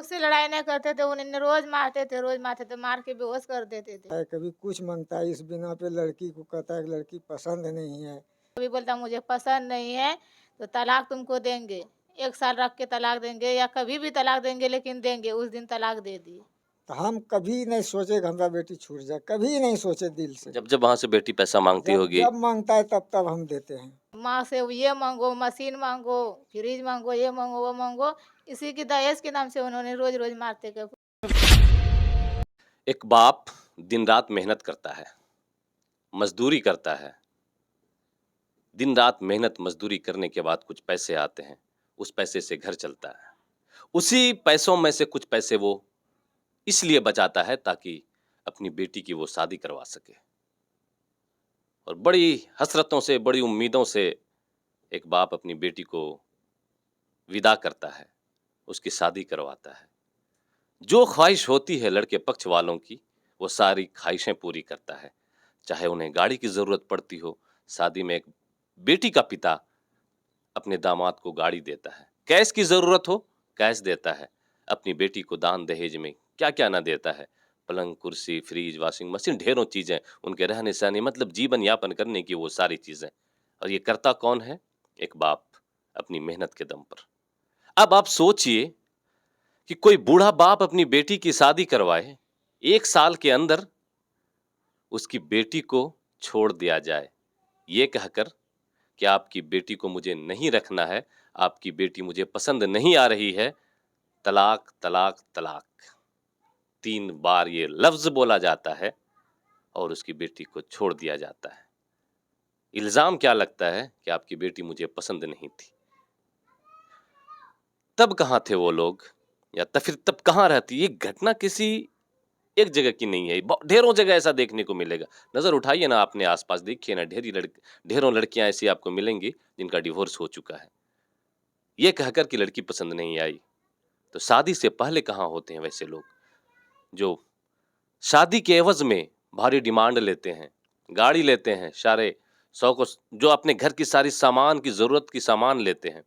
मुझसे लड़ाई नहीं करते थे, उन्हें रोज मारते थे, मार के बेहोश कर देते थे। कभी कुछ मांगता है, इस बिना पे लड़की को कहता है कि लड़की पसंद नहीं है। कभी बोलता मुझे पसंद नहीं है, तो तलाक तुमको देंगे। 1 साल रख के तलाक देंगे या कभी भी तलाक देंगे, लेकिन देंगे। उस दिन तलाक दे दिए। तो हम कभी नहीं सोचे कि हमारा बेटी छूट जाए, कभी नहीं सोचे दिल से। जब जब वहां से बेटी पैसा मांगती जब होगी, जब मांगता है तब तब हम देते हैं। माँ से ये माँगो, मशीन माँगो, फ्रिज माँगो, ये माँगो, वो माँगो। इसी की दहेज के नाम से उन्होंने रोज़-रोज़ मारते गए। एक बाप दिन रात मेहनत करता है, मजदूरी करता है। दिन रात मेहनत मजदूरी करने के बाद कुछ पैसे आते हैं, उस पैसे से घर चलता है। उसी पैसों में से कुछ पैसे वो इसलिए बचाता है ताकि अपनी बेटी की वो शादी करवा सके। और बड़ी हसरतों से, बड़ी उम्मीदों से एक बाप अपनी बेटी को विदा करता है, उसकी शादी करवाता है। जो ख्वाहिश होती है लड़के पक्ष वालों की, वो सारी ख्वाहिशें पूरी करता है। चाहे उन्हें गाड़ी की जरूरत पड़ती हो, शादी में एक बेटी का पिता अपने दामाद को गाड़ी देता है। कैश की जरूरत हो, कैश देता है। अपनी बेटी को दान दहेज में क्या क्या ना देता है। पलंग, कुर्सी, फ्रिज, वॉशिंग मशीन, ढेरों चीजें, उनके रहने सहने मतलब जीवन यापन करने की वो सारी चीजें। और ये करता कौन है? एक बाप, अपनी मेहनत के दम पर। अब आप सोचिए कि कोई बूढ़ा बाप अपनी बेटी की शादी करवाए, 1 साल के अंदर उसकी बेटी को छोड़ दिया जाए, ये कहकर कि आपकी बेटी को मुझे नहीं रखना है, आपकी बेटी मुझे पसंद नहीं आ रही है, तलाक, तलाक, तलाक। 3 बार ये लफ्ज बोला जाता है और उसकी बेटी को छोड़ दिया जाता है। इल्जाम क्या लगता है कि आपकी बेटी मुझे पसंद नहीं थी। तब कहाँ थे वो लोग, या फिर तब कहाँ रहती? ये घटना किसी एक जगह की नहीं है, ढेरों जगह ऐसा देखने को मिलेगा। नजर उठाइए ना, अपने आसपास देखिए ना, ढेरों लड़कियां ऐसी आपको मिलेंगी जिनका डिवोर्स हो चुका है, ये कहकर कि लड़की पसंद नहीं आई। तो शादी से पहले कहाँ होते हैं वैसे लोग जो शादी के एवज में भारी डिमांड लेते हैं, गाड़ी लेते हैं, सारे सौ को, जो अपने घर की सारी सामान की जरूरत की सामान लेते हैं।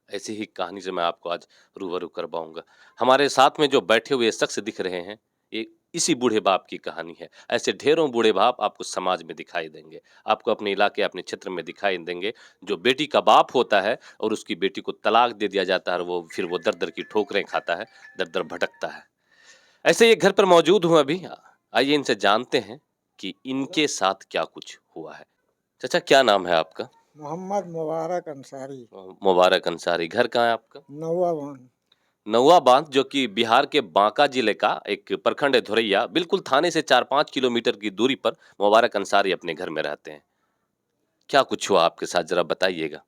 ऐसी ही कहानी से मैं आपको आज रूबरू करवाऊंगा। हमारे साथ में जो बैठे हुए शख्स दिख रहे हैं, ये इसी बूढ़े बाप की कहानी है। ऐसे ढेरों बूढ़े बाप आपको समाज में दिखाई देंगे, आपको अपने इलाके, अपने क्षेत्र में दिखाई देंगे, जो बेटी का बाप होता है और उसकी बेटी को तलाक दे दिया जाता है और वो फिर वो दर दर की ठोकरें खाता है, दर दर भटकता है। ऐसे ये घर पर मौजूद हूं अभी, आइए इनसे जानते हैं कि इनके साथ क्या कुछ हुआ है। चाचा, क्या नाम है आपका? मोहम्मद मुबारक अंसारी। मुबारक अंसारी। घर कहाँ है आपका? नौवा वन। नौवा बांध, जो कि बिहार के बांका जिले का एक प्रखंड है, धुरैया, बिल्कुल थाने से 4-5 किलोमीटर की दूरी पर मुबारक अंसारी अपने घर में रहते हैं। क्या कुछ हुआ आपके साथ, जरा बताइएगा।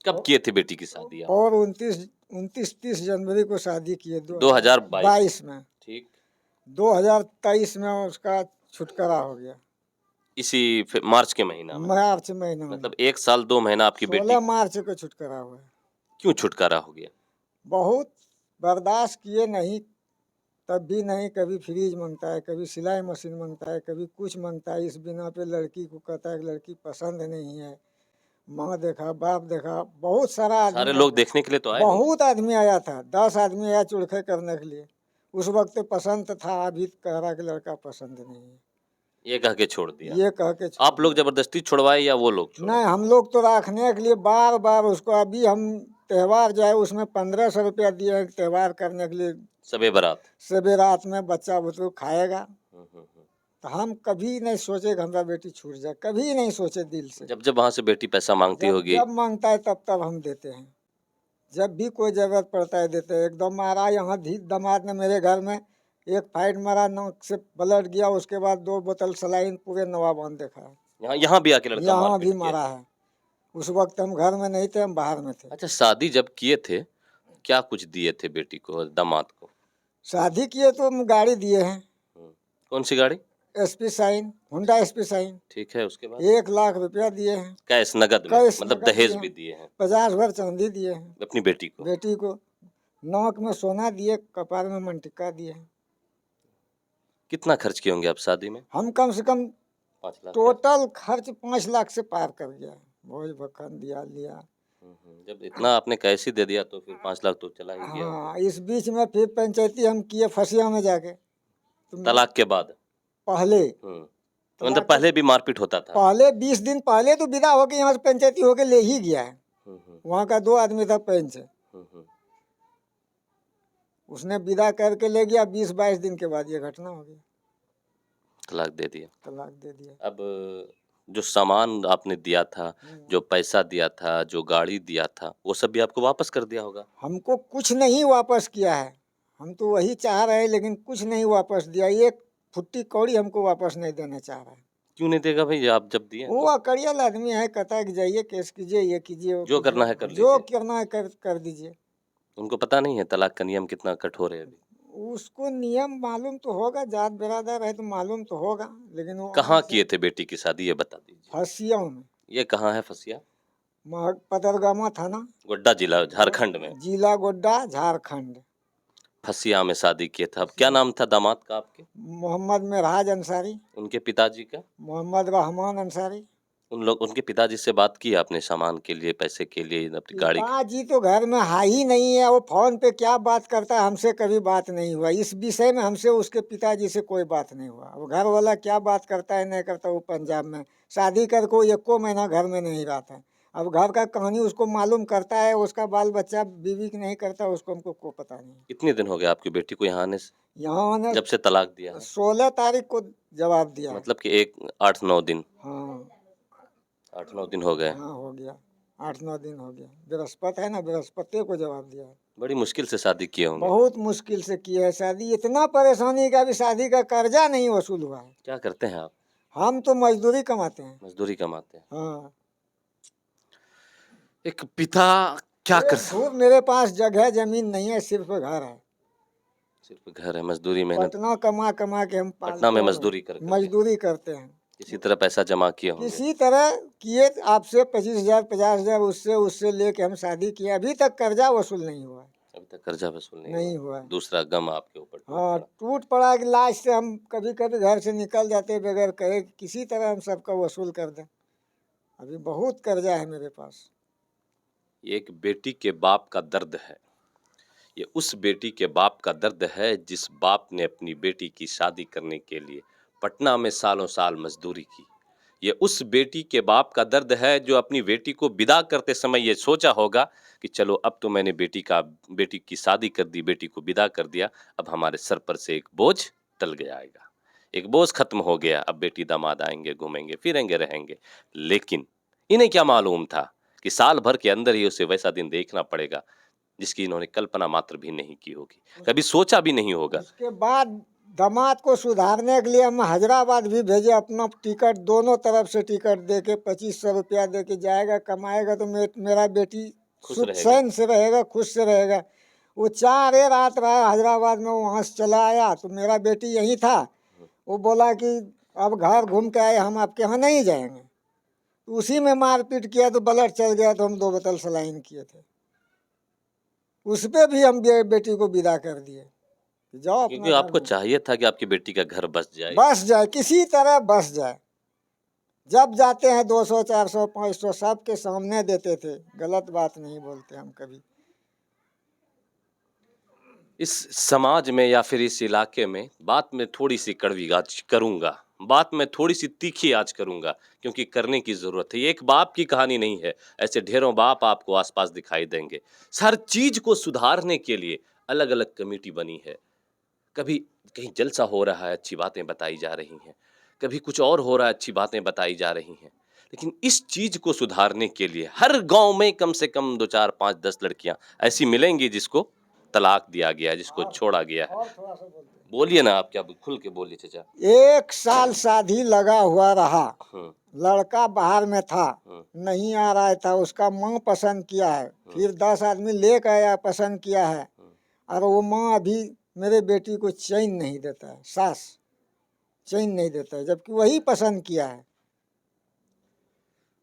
कब किए थे बेटी की शादी आप? और 29-30 जनवरी को शादी किए 2022 2022 में। ठीक। 2023 में उसका छुटकारा हो गया। इसी मार्च के महीना में? मार्च महीना में। मतलब 1 साल 2 महीना आपकी बेटी 16 मार्च को छुटकारा हुआ है। क्यों छुटकारा हो गया? बहुत बर्दाश्त किए नहीं, तब भी नहीं। कभी फ्रिज मांगता है, कभी सिलाई मशीन मांगता है, कभी कुछ मांगता है। इस बिना पे लड़की को कहता है कि लड़की पसंद नहीं है। माँ देखा, बाप देखा, बहुत सारा सारे आदमी, लोग देखने के लिए तो आए होंगे। बहुत आदमी आया था। 10 आदमी आया चुड़खे करने के लिए। उस वक्त पसंद था, अभी कह रहा कि लड़का पसंद नहीं है। ये कह के छोड़ दिया? ये कह के आप लोग जबरदस्ती छुड़वाए या वो लोग नहीं, छुड़वाए? हम लोग तो रखने के लिए बार बार उसको, अभी हम त्योहार जो है उसमें 1500 रुपया दिए हैं त्योहार करने के लिए। सबे बारात। सबे रात में बच्चा बुतरू खाएगा। हम्म। तो हम कभी नहीं सोचे कि हमारा बेटी छूट जाए, कभी नहीं सोचे दिल से। जब जब वहां से बेटी पैसा मांगती जब होगी? जब मांगता है तब तब हम देते हैं। जब भी कोई जरूरत पड़ता है देते हैं। एकदम मारा यहाँ दामाद ने मेरे घर में एक फाइट मारा, नाक से ब्लड गया, उसके बाद 2 बोतल सलाइन पूरे नवाबान देखा है। यहाँ भी आके लड़का यहाँ मारपीट भी किया? मारा है। उस वक्त हम घर में नहीं थे, हम बाहर में थे। अच्छा, शादी जब किए थे, क्या कुछ दिए थे बेटी को, दामाद को? शादी किए तो हम गाड़ी दिए हैं। कौन सी गाड़ी? SP shine, Honda SP shine. ठीक है, उसके बाद? 1 लाख रुपया दिए हैं। कैश, नगद में? कैश मतलब नगद दहेज दिए भी हैं। दिए हैं 50 भर चांदी दिए हैं अपनी बेटी को? बेटी को। नाक में सोना दिए, कपार में मंटिका दिए हैं। कितना खर्च किए होंगे आप शादी में? हम कम से कम 5 लाख? टोटल खर्च 5 लाख से पार कर गया। भोज भखन दिया लिया, जब इतना आपने कैसे दे दिया तो फिर 5 लाख तो चला ही गया। हाँ, इस बीच में फिर पंचायती हम किए फसिया में जाके, तो तलाक के बाद। पहले मतलब तलाक पहले भी मारपीट होता था। पहले 20 दिन पहले तो विदा होके यहाँ से पंचायती होके ले ही गया है। वहाँ का 2 आदमी था पंच, उसने विदा करके ले गया। 20-22 दिन के बाद ये घटना हो गई, तलाक दे दिया। तलाक दे दिया। अब जो सामान आपने दिया था, जो पैसा दिया था, जो गाड़ी दिया था, वो सब भी आपको वापस कर दिया होगा। हमको कुछ नहीं वापस किया है, हम तो वही चाह रहे हैं, लेकिन कुछ नहीं वापस दिया। एक फुट्टी कौड़ी हमको वापस नहीं देना चाह रहा है। क्यों नहीं देगा भाई, आप जब दिए वो तो? अकड़ियल आदमी है, कहता है कि जाइए केस कीजिए, ये कीजिए, वो जो कीजिए, करना है कर जो लीजिए। करना है कर दीजिए। उनको पता नहीं है तलाक का नियम कितना कठोर है अभी। उसको नियम मालूम तो होगा, जात बिरादर है तो मालूम तो होगा, लेकिन वो कहाँ किए थे बेटी की शादी, ये बता दीजिए। फसियों में, ये कहाँ है फसिया? पदरगामा थाना, गोड्डा जिला झारखंड में। जिला गोड्डा, झारखंड। फसिया में शादी किए थे। अब क्या नाम था दामाद का आपके? मोहम्मद मेराज अंसारी, उनके पिताजी का? मोहम्मद रहमान अंसारी। उनके पिताजी से बात की आपने सामान के लिए, पैसे के लिए, अपनी गाड़ी के? पिताजी तो घर में है ही नहीं है, वो फोन पे क्या बात करता है, हमसे कभी बात नहीं हुआ इस विषय में। हमसे उसके पिताजी से कोई बात नहीं हुआ। वो घर वाला क्या बात करता है नहीं करता, वो पंजाब में शादी कर को 1 महीना घर में नहीं रहा था। अब घर का कहानी उसको मालूम करता है, उसका बाल बच्चा बीवी की नहीं करता, उसको हमको को पता नहीं। कितने दिन हो गए आपकी बेटी को यहाँ आने से, यहाँ आने जब से तलाक दिया है? 16 तारीख को जवाब दिया है। मतलब कि 8-9 दिन। हाँ 8-9 दिन हो गए। हाँ, हो गया 8-9 दिन हो गया। बृहस्पति है ना, बृहस्पति को जवाब दिया है। बड़ी मुश्किल से शादी किए होंगे। बहुत मुश्किल से की है शादी, इतना परेशानी का भी शादी का कर्जा नहीं वसूल हुआ है। क्या करते हैं आप? हम तो मजदूरी कमाते हैं। मजदूरी कमाते हैं। हाँ, एक पिता क्या कर खूब मेरे पास जगह जमीन नहीं है, सिर्फ घर है। सिर्फ घर है, मजदूरी मेहनत। पटना कमा कमा के हम पटना में पालते हैं, मजदूरी कर करके मजदूरी करते हैं। किसी तरह पैसा जमा किए होंगे। किसी तरह किए, आपसे 25,000 50,000 उससे लेके हम शादी किए। अभी तक कर्जा वसूल नहीं हुआ है। अभी तक कर्जा वसूल नहीं नहीं हुआ। हुआ है। दूसरा गम आपके ऊपर टूट हाँ, पड़ा। टूट पड़ा कि लास्ट से हम कभी कभी घर से निकल जाते बगैर कहे, किसी तरह हम सबका वसूल कर दें। अभी बहुत कर्जा है मेरे पास। ये एक बेटी के बाप का दर्द है। ये उस बेटी के बाप का दर्द है जिस बाप ने अपनी बेटी की शादी करने के लिए पटना में सालों साल मजदूरी की। ये उस बेटी के बाप का दर्द है जो अपनी बेटी को विदा करते समय ये सोचा होगा कि चलो अब तो मैंने बेटी की शादी कर दी, बेटी को विदा कर दिया, अब हमारे सर पर से एक बोझ टल गया आएगा, एक बोझ खत्म हो गया, अब बेटी दामाद आएंगे, घूमेंगे फिरेंगे रहेंगे। लेकिन इन्हें क्या मालूम था कि साल भर के अंदर ही उसे वैसा दिन देखना पड़ेगा जिसकी इन्होंने कल्पना मात्र भी नहीं की होगी, कभी सोचा भी नहीं होगा। उसके बाद दामाद को सुधारने के लिए हम हैदराबाद भी भेजे। अपना टिकट दोनों तरफ से टिकट दे के 2500 रुपया दे के जाएगा, कमाएगा तो मेरा बेटी खुश सुख रहेगा। चैन से रहेगा, खुश से रहेगा। वो 4 रात रहा हैदराबाद में, वहाँ से चला आया तो मेरा बेटी यही था। वो बोला कि अब घर घूम के आए, हम आपके यहाँ नहीं जाएंगे। तो उसी में मारपीट किया तो ब्लड चल गया, तो हम 2 बोतल सलाइन किए थे। उस पे भी हम बेटी को विदा कर दिए, जाओ अपना क्योंकि घर आपको घूम। चाहिए था कि आपकी बेटी का घर बस जाए। बस जाए, किसी तरह बस जाए। जब जाते हैं 200 400 500 सबके सामने देते थे, गलत बात नहीं बोलते हम कभी। इस समाज में या फिर इस इलाके में बात में थोड़ी सी कड़वी आज करूंगा, बात में थोड़ी सी तीखी आज करूंगा, क्योंकि करने की जरूरत है। ये एक बाप की कहानी नहीं है, ऐसे ढेरों बाप आपको आसपास दिखाई देंगे। हर चीज को सुधारने के लिए अलग अलग कमेटी बनी है। कभी कहीं जलसा हो रहा है, अच्छी बातें बताई जा रही हैं, कभी कुछ और हो रहा है, अच्छी बातें बताई जा रही हैं। लेकिन इस चीज को सुधारने के लिए हर गांव में कम से कम 2 4 5 10 लड़कियां ऐसी मिलेंगी जिसको तलाक दिया गया है, जिसको छोड़ा गया है। और थोड़ा सा बोलते बोलिए ना, आप क्या खुल के बोलिए चाचा। 1 साल शादी लगा हुआ रहा, लड़का बाहर में था, नहीं आ रहा था। उसका माँ पसंद किया है, फिर 10 आदमी लेकर आया, पसंद किया है। और वो माँ अभी मेरे बेटी को चैन नहीं देता है, सास चैन नहीं देता है, जबकि वही पसंद किया है।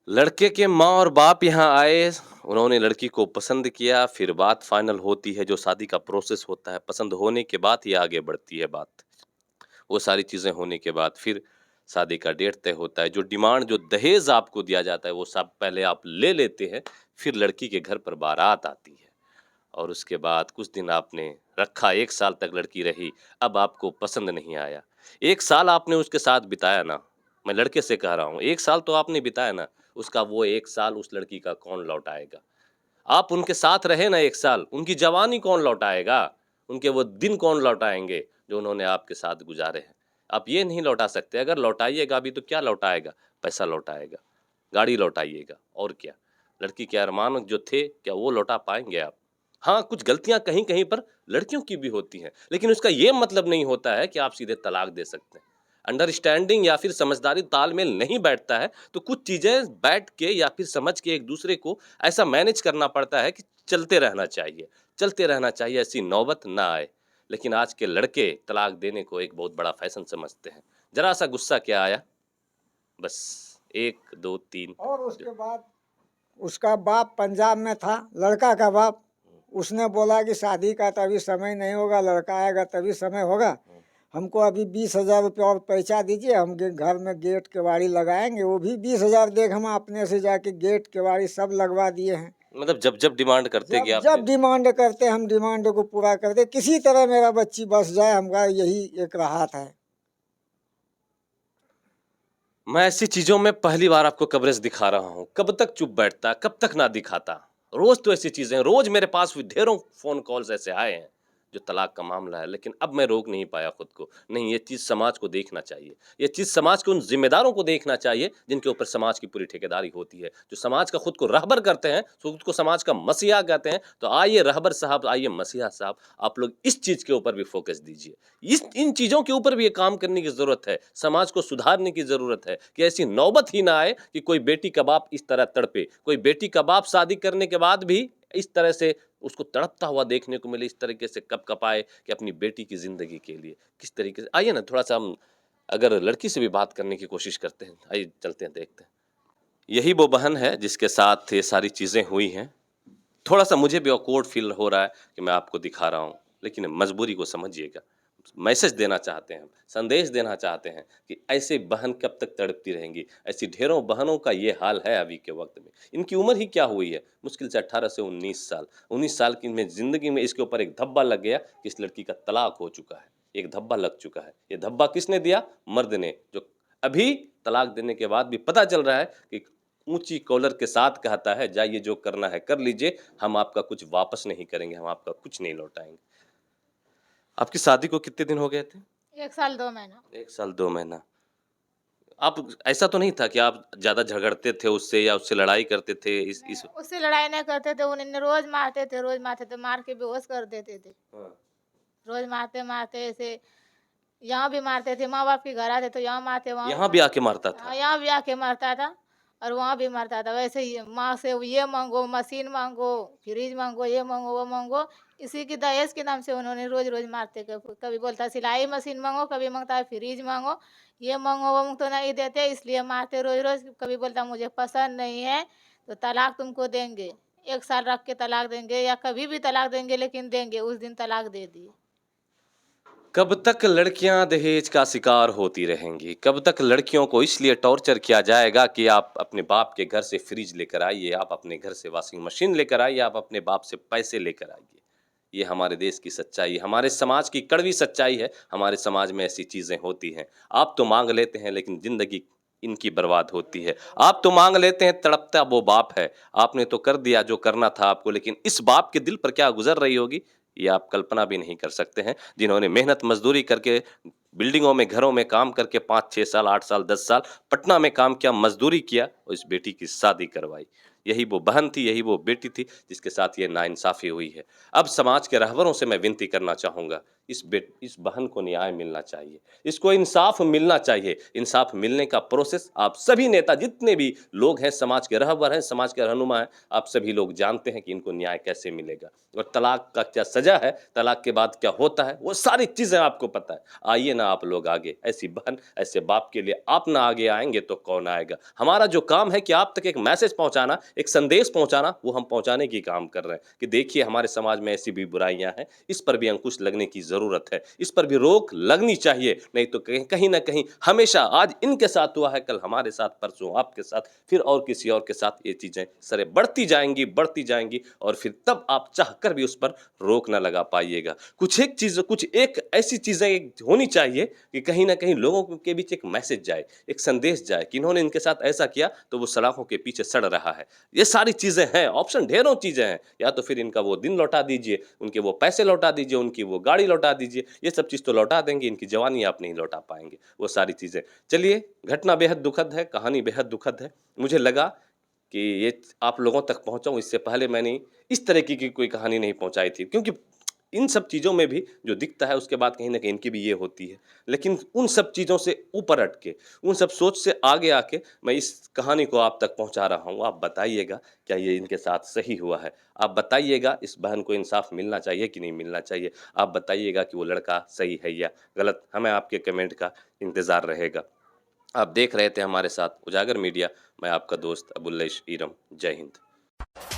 लड़के के माँ और बाप यहाँ आए, उन्होंने लड़की को पसंद किया, फिर बात फाइनल होती है, जो शादी का प्रोसेस होता है। पसंद होने के बाद ही आगे बढ़ती है बात। वो सारी चीजें होने के बाद फिर शादी का डेट तय होता है। जो डिमांड, जो दहेज आपको दिया जाता है, वो सब पहले आप ले लेते हैं, फिर लड़की के घर पर बारात आती है और उसके बाद कुछ दिन आपने रखा, 1 साल तक लड़की रही, अब आपको पसंद नहीं आया। 1 साल आपने उसके साथ बिताया ना, मैं लड़के से कह रहा हूँ, 1 साल तो आपने बिताया ना, उसका वो 1 साल उस लड़की का कौन लौटाएगा? आप उनके साथ रहे ना 1 साल, उनकी जवानी कौन लौटाएगा? उनके वो दिन कौन लौटाएँगे, जो उन्होंने आपके साथ गुज़ारे हैं? आप ये नहीं लौटा सकते, अगर लौटाइएगा भी तो क्या लौटाएगा? पैसा लौटाएगा, गाड़ी लौटाइएगा और क्या? लड़की के अरमान जो थे, क्या वो लौटा पाएँगे आप? हाँ, कुछ गलतियाँ कहीं-कहीं पर लड़कियों की भी होती हैं, लेकिन उसका ये मतलब नहीं होता है कि आप सीधे तलाक दे सकते हैं। अंडरस्टैंडिंग या फिर समझदारी, तालमेल नहीं बैठता है, तो कुछ चीज़ें बैठ के या फिर समझ के एक-दूसरे को ऐसा मैनेज करना पड़ता है कि चलते रहना चाहिए, ऐसी नौबत ना आए। लेकिन आज के लड़के तलाक देने को एक बहुत बड़ा फैशन समझते हैं। ज़रा-सा गुस्सा क्या आया, बस 1, 2, 3 और उसके बाद उसका बाप पंजाब में था, लड़का का बाप। उसने बोला कि शादी का तो अभी समय नहीं होगा, लड़का आएगा तभी समय होगा। हमको अभी 20,000 रुपये और पैसा दीजिए, हम घर में गेट केवाड़ी लगाएंगे। वो भी 20,000 देख, हम अपने से जाके गेट केवाड़ी सब लगवा दिए हैं। मतलब जब डिमांड करते कि जब आप जब डिमांड करते हम डिमांड को पूरा कर दे, किसी तरह मेरा बच्ची बस जाए, हमारा यही एक राहत है। मैं ऐसी चीजों में पहली बार आपको कवरेज दिखा रहा हूँ। कब तक चुप बैठता, कब तक ना दिखाता? रोज तो ऐसी चीजें, रोज मेरे पास ढेरों फोन कॉल्स ऐसे आए हैं जो तलाक का मामला है, लेकिन अब मैं रोक नहीं पाया खुद को। नहीं, ये चीज समाज को देखना चाहिए, ये चीज समाज के उन जिम्मेदारों को देखना चाहिए जिनके ऊपर समाज की पूरी ठेकेदारी होती है, जो समाज का खुद को रहबर करते हैं, खुद को समाज का मसीहा कहते हैं। तो आइए रहबर साहब, आइए मसीहा साहब, आप लोग इस चीज के ऊपर भी फोकस दीजिए। इन चीजों के ऊपर भी ये काम करने की जरूरत है, समाज को सुधारने की जरूरत है कि ऐसी नौबत ही ना आए कि कोई बेटी का बाप इस तरह तड़पे, कोई बेटी का बाप शादी करने के बाद भी इस तरह से उसको तड़पता हुआ देखने को मिले, इस तरीके से कपकपाए कि अपनी बेटी की जिंदगी के लिए किस तरीके से। आइए ना थोड़ा सा हम अगर लड़की से भी बात करने की कोशिश करते हैं, आइए चलते हैं, देखते हैं। यही वो बहन है जिसके साथ ये सारी चीजें हुई हैं। थोड़ा सा मुझे भी ऑकवर्ड फील हो रहा है कि मैं आपको दिखा रहा हूँ, लेकिन मजबूरी को समझिएगा। मैसेज देना चाहते हैं हम, संदेश देना चाहते हैं कि ऐसे बहन कब तक तड़पती रहेंगी। ऐसी ढेरों बहनों का ये हाल है अभी के वक्त में। इनकी उम्र ही क्या हुई है, मुश्किल से 18 से 19 साल। 19 साल की में जिंदगी में इसके ऊपर एक धब्बा लग गया कि इस लड़की का तलाक हो चुका है, एक धब्बा लग चुका है। ये धब्बा किसने दिया? मर्द ने, जो अभी तलाक देने के बाद भी पता चल रहा है कि ऊंची कॉलर के साथ कहता है, जाइए जो करना है कर लीजिए, हम आपका कुछ वापस नहीं करेंगे, हम आपका कुछ नहीं लौटाएंगे। आपकी शादी को कितने दिन हो गए थे? 1 साल 2 महीना। 1 साल 2 महीना। आप ऐसा तो नहीं था कि आप ज़्यादा झगड़ते थे उससे या उससे लड़ाई करते थे इस उससे लड़ाई नहीं करते थे, उन्हें रोज मारते थे, रोज मारते थे, मार के बेहोश कर देते थे। हाँ। रोज मारते मारते ऐसे यहाँ भी मारते थे, माँ बाप के घर आते तो यहाँ मारते, वहाँ यहाँ भी आके मारता था? हाँ, यहाँ भी आके मारता था और वहाँ भी मारता था। वैसे ही माँ से ये मांगो, मशीन मांगो, फ्रिज मांगो, ये मांगो, वो मांगो, इसी की दहेज के नाम से उन्होंने रोज रोज मारते। कभी बोलता सिलाई मशीन मांगो, कभी मांगता है फ्रिज मांगो, ये मांगो, वो मांगो, तो नहीं देते, इसलिए मारते रोज रोज। कभी बोलता मुझे पसंद नहीं है तो तलाक तुमको देंगे, 1 साल रख के तलाक देंगे, या कभी भी तलाक देंगे, लेकिन देंगे। उस दिन तलाक दे दिए। कब तक लड़कियां दहेज का शिकार होती रहेंगी? कब तक लड़कियों को इसलिए टॉर्चर किया जाएगा कि आप अपने बाप के घर से फ्रिज लेकर आइए, आप अपने घर से वॉशिंग मशीन लेकर आइए, आप अपने बाप से पैसे लेकर आइए। ये हमारे देश की सच्चाई, हमारे समाज की कड़वी सच्चाई है। हमारे समाज में ऐसी चीजें होती हैं। आप तो मांग लेते हैं, लेकिन जिंदगी इनकी बर्बाद होती है। आप तो मांग लेते हैं, तड़पता वो बाप है। आपने तो कर दिया जो करना था आपको, लेकिन इस बाप के दिल पर क्या गुजर रही होगी, ये आप कल्पना भी नहीं कर सकते हैं। जिन्होंने मेहनत मजदूरी करके बिल्डिंगों में, घरों में काम करके 5-6 साल, 8 साल, 10 साल पटना में काम किया, मजदूरी किया और इस बेटी की शादी करवाई। यही वो बहन थी, यही वो बेटी थी जिसके साथ ये नाइंसाफी हुई है। अब समाज के रहबरों से मैं विनती करना चाहूँगा, इस बहन को न्याय मिलना चाहिए, इसको इंसाफ मिलना चाहिए। इंसाफ मिलने का प्रोसेस आप सभी नेता, जितने भी लोग हैं, समाज के रहबर हैं, समाज के रहनुमा हैं, आप सभी लोग जानते हैं कि इनको न्याय कैसे मिलेगा और तलाक का क्या सजा है, तलाक के बाद क्या होता है, वो सारी चीज़ें आपको पता है। आइए ना आप लोग आगे, ऐसी बहन, ऐसे बाप के लिए आप ना आगे आएंगे तो कौन आएगा? हमारा जो काम है कि आप तक एक मैसेज पहुंचाना, एक संदेश पहुंचाना, वो हम पहुंचाने की काम कर रहे हैं कि देखिए हमारे समाज में ऐसी भी बुराइयां हैं, इस पर भी अंकुश लगने की ज़रूरत है। इस पर भी रोक लगनी चाहिए, नहीं तो कहीं न कहीं हमेशा आज इनके साथ हुआ है, कल हमारे साथ, परसों आपके साथ, फिर और किसी और के साथ ये चीज़ें सरे बढ़ती जाएँगी और फिर तब आप चाहकर भी उस पर रोक ना लगा पाइएगा। कुछ एक ऐसी चीज़ें होनी चाहिए कि कहीं न कहीं लोगों के बीच एक मैसेज जाए, एक संदेश जाए कि इन्होंने इनके साथ ऐसा किया तो वो सलाखों के पीछे सड़ रहा है। ये सारी चीज़ें हैं, ऑप्शन ढेरों चीज़ें हैं। या तो फिर इनका वो दिन लौटा दीजिए, उनके वो पैसे लौटा दीजिए, उनकी वो गाड़ी लौटा दीजिए, ये सब चीज़ तो लौटा देंगे, इनकी जवानी आप नहीं लौटा पाएँगे, वो सारी चीज़ें। चलिए, घटना बेहद दुखद है, कहानी बेहद दुखद है। मुझे लगा कि ये आप लोगों तक पहुँचाऊँ, इससे पहले मैंने इस तरीके की कोई कहानी नहीं पहुँचाई थी, क्योंकि इन सब चीज़ों में भी जो दिखता है उसके बाद कहीं न कहीं इनकी भी ये होती है। लेकिन उन सब चीज़ों से ऊपर हट के, उन सब सोच से आगे आके मैं इस कहानी को आप तक पहुँचा रहा हूँ। आप बताइएगा क्या ये इनके साथ सही हुआ है? आप बताइएगा इस बहन को इंसाफ मिलना चाहिए कि नहीं मिलना चाहिए? आप बताइएगा कि वो लड़का सही है या गलत? हमें आपके कमेंट का इंतज़ार रहेगा। आप देख रहे थे हमारे साथ उजागर मीडिया, मैं आपका दोस्त अबुल्लेश ईरम। जय हिंद।